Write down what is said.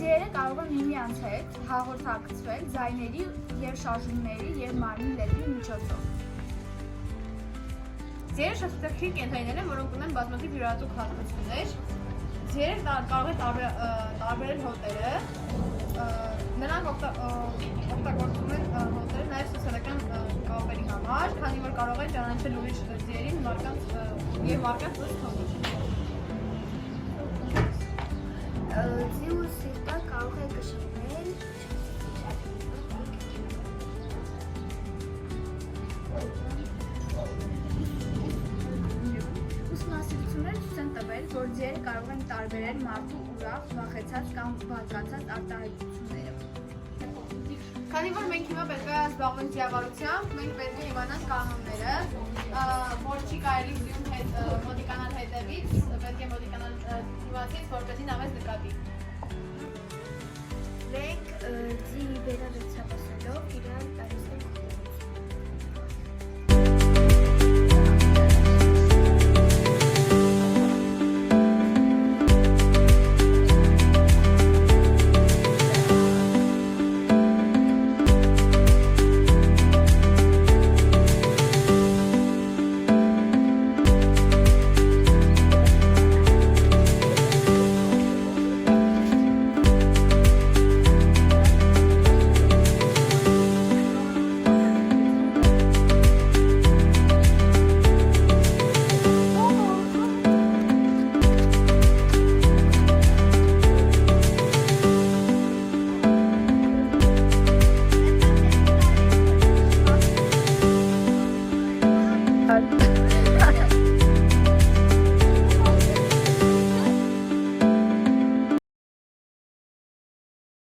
Ձիերը կարող են միմյանց հետ հաղորդակցվել ձայների և շարժումների և մարմնի լեզվի միջոցով։ Ձիերը շատ հետաքրքիր կենդանիներ են, որոնք ունեն բազմաթիվ յուրահատուկ հատկություններ։ Ձիերը կարող են տարբերել հոտերը, նրանք օգտագործում են հոտերը նաև սոցիալական կապերի համար, քանի որ կարող են ճանաչել ուրիշ ձիերին և մարդկանց տոնի։ Ձիու սիրտը կարող է կշռել ուսումնասիրությունները ցույց են տվել, որ ձիերը կարող են տարբերել մարդու ուրախ, վախեցած կամ բարկացած արտահայտությունները։ Քանի որ մենք հիմա պետք է զբաղվենք ձիավարությամբ, մենք պետք է իմանանք կանոնները, որ չի կարելի ձիուն հետ մոտիկանալ հետևից, պետք է մոտիկանալ դիմացից, որպեսզի նա մեզ նկատի։ Մենք ձի վերադարձավորելով իրար տարածել Ա